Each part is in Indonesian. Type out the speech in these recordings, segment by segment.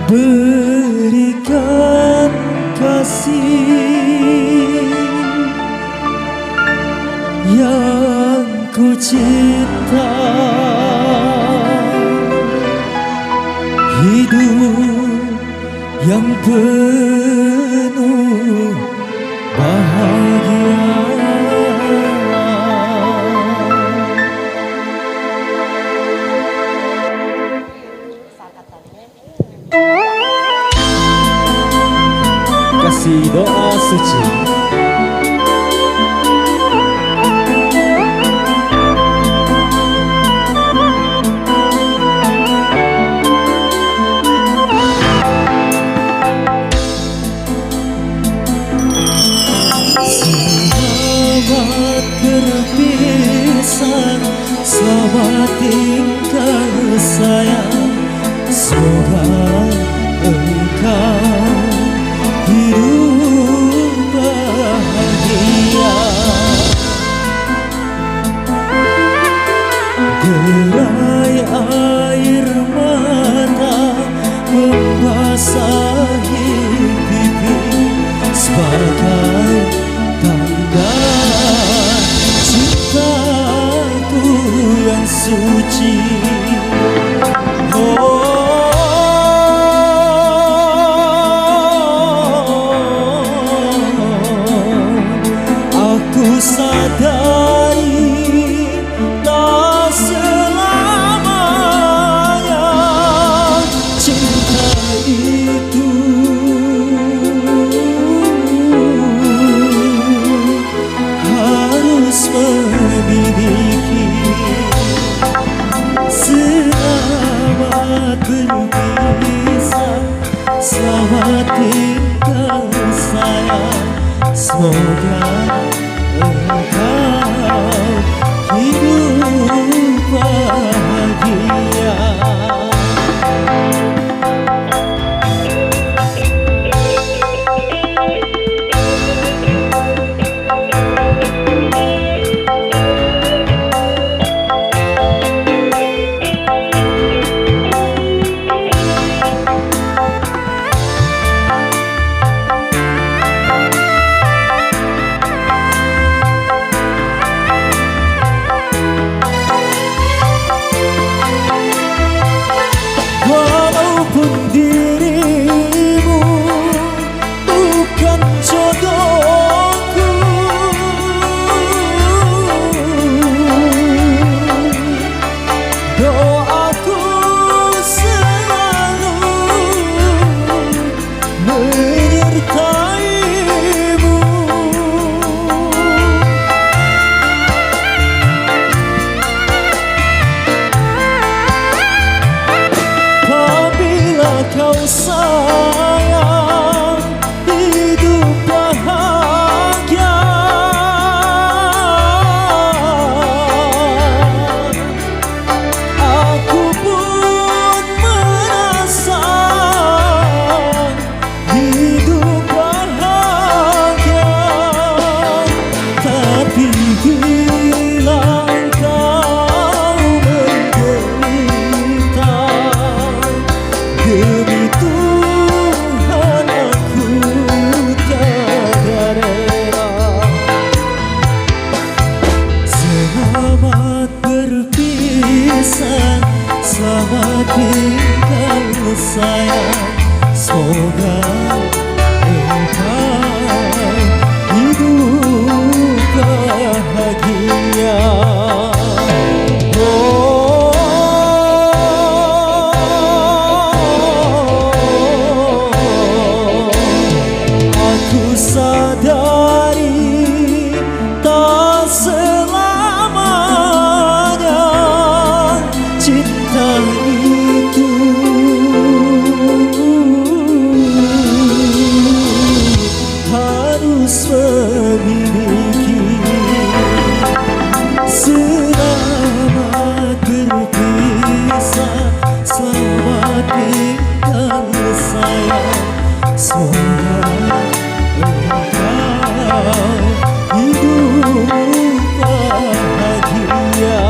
berikan kasih yang ku cinta, hidup yang penuh bahagia. Kasih doa suci. Selamat berpisah, selamat tinggal sayang. Semoga engkau hidup bahagia. Derai air mata membasahi pipi sebagai tanda cintaku yang suci. Aku sadari tak selamanya cinta itu harus memiliki. Selamat berpisah, selamat tinggal sayang. Semoga engkau hidup bahagia. Walaupun dirimu bukan jodohku, doaku selalu menyertaimu. Kau sayang hidup bahagia, aku pun merasa hidup bahagia. Tapi bila kau menderita, demi Tuhan aku tiada rela. Selamat berpisah, selamat tinggal sayang. Semoga engkau hidup bahagia. Aku sadari tak selamanya cinta itu harus memiliki. Selamat berpisah, selamat tinggal sayang. Semoga hidup bahagia.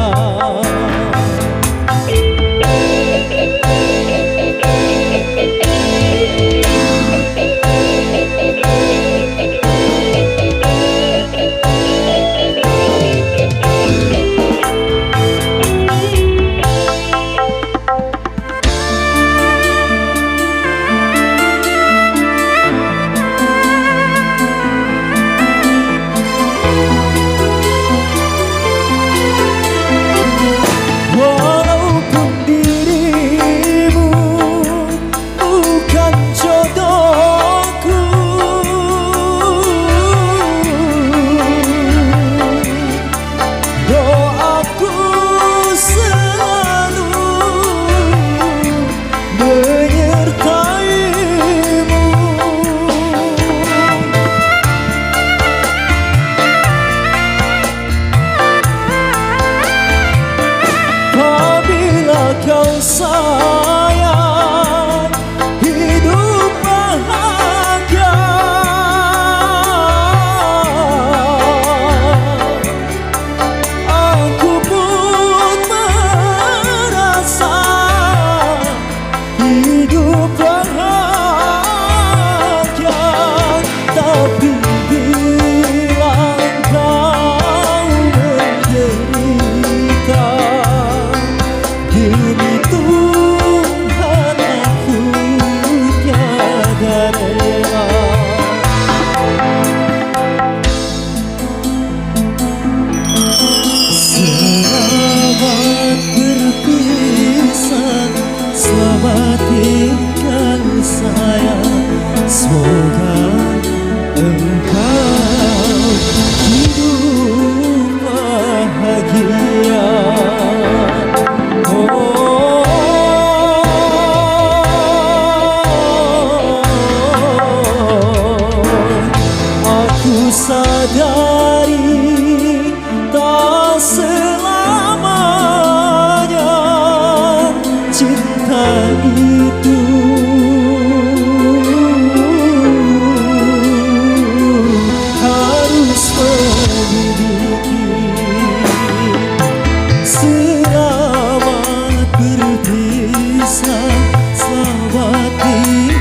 sayang, hidup bahagia. Aku pun merasa hidup bahagia, tapi bila kau menderita, demi Tuhan aku tiada rela. Selamat berpisah, selamat tinggal sayang. Semoga engkau hidup bahagia. Aku sadari tak selamanya cinta itu harus memiliki. Selamat berpisah, selamat tinggal